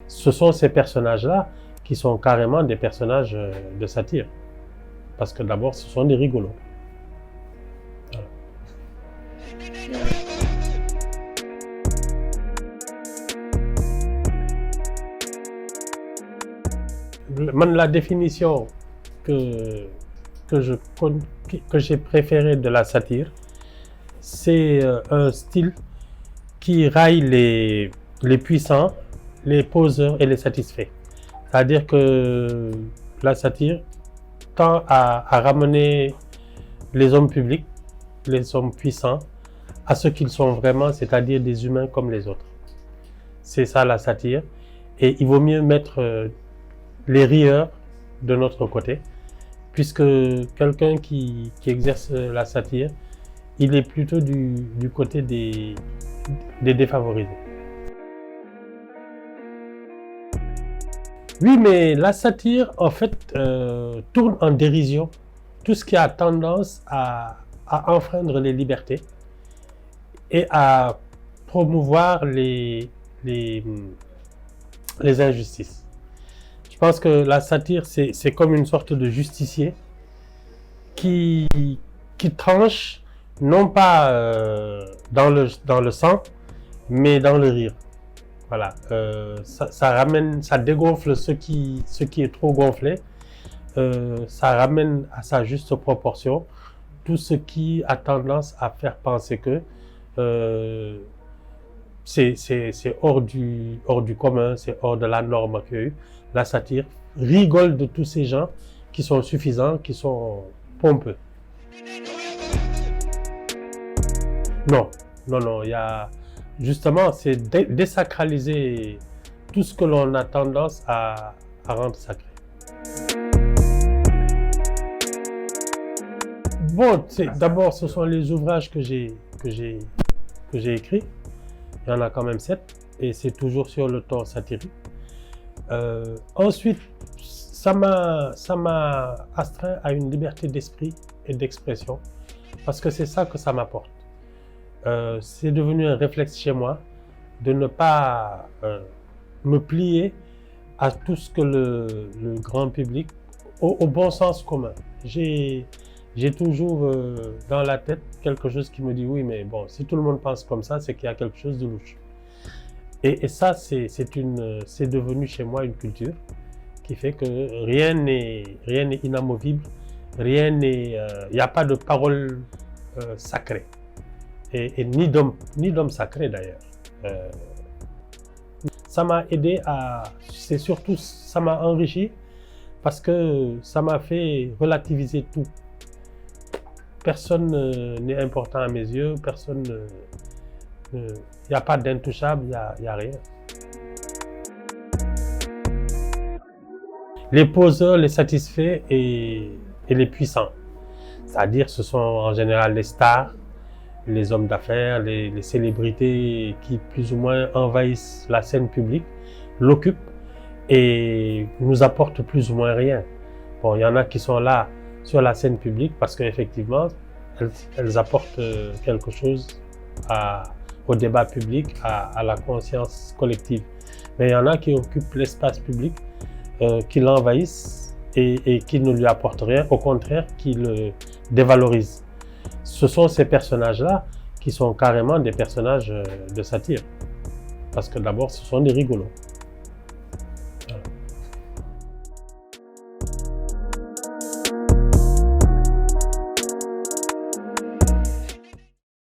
ce sont ces personnages-là qui sont carrément des personnages de satire. Parce que d'abord, ce sont des rigolos. Voilà. La définition que j'ai préférée de la satire, c'est un style qui raille les puissants, les poseurs et les satisfaits. C'est-à-dire que la satire tend à ramener les hommes publics, les hommes puissants, à ce qu'ils sont vraiment, c'est-à-dire des humains comme les autres. C'est ça la satire. Et il vaut mieux mettre les rieurs de notre côté, puisque quelqu'un qui exerce la satire, il est plutôt du côté des défavorisés. Oui, mais la satire, en fait, tourne en dérision tout ce qui a tendance à enfreindre les libertés et à promouvoir les injustices. Je pense que la satire, c'est comme une sorte de justicier qui tranche, non pas dans le sang, mais dans le rire. Voilà, ça dégonfle ce qui est trop gonflé, ça ramène à sa juste proportion tout ce qui a tendance à faire penser que c'est hors du commun, c'est hors de la norme que la satire rigole de tous ces gens qui sont suffisants, qui sont pompeux. Non, il y a... Justement, c'est désacraliser tout ce que l'on a tendance à rendre sacré. Bon, d'abord, ce sont les ouvrages que j'ai écrits. Il y en a quand même 7, et c'est toujours sur le ton satirique. Ensuite, ça m'a astreint à une liberté d'esprit et d'expression, parce que c'est ça que ça m'apporte. C'est devenu un réflexe chez moi de ne pas me plier à tout ce que le grand public, au bon sens commun. J'ai toujours dans la tête quelque chose qui me dit oui, mais bon, si tout le monde pense comme ça, c'est qu'il y a quelque chose de louche. Et ça, c'est devenu chez moi une culture qui fait que rien n'est inamovible, il n'y a pas de parole sacrée. Et ni d'homme sacré d'ailleurs. Ça m'a aidé ça m'a enrichi parce que ça m'a fait relativiser tout. Personne n'est important à mes yeux, il n'y a pas d'intouchable, il n'y a rien. Les poseurs, les satisfaits et les puissants. C'est-à-dire ce sont en général les stars, les hommes d'affaires, les célébrités qui plus ou moins envahissent la scène publique, l'occupent et nous apportent plus ou moins rien. Bon, il y en a qui sont là sur la scène publique parce qu'effectivement, elles apportent quelque chose au débat public, à la conscience collective. Mais il y en a qui occupent l'espace public, qui l'envahissent et qui ne lui apportent rien, au contraire, qui le dévalorisent. Ce sont ces personnages-là qui sont carrément des personnages de satire. Parce que d'abord, ce sont des rigolos.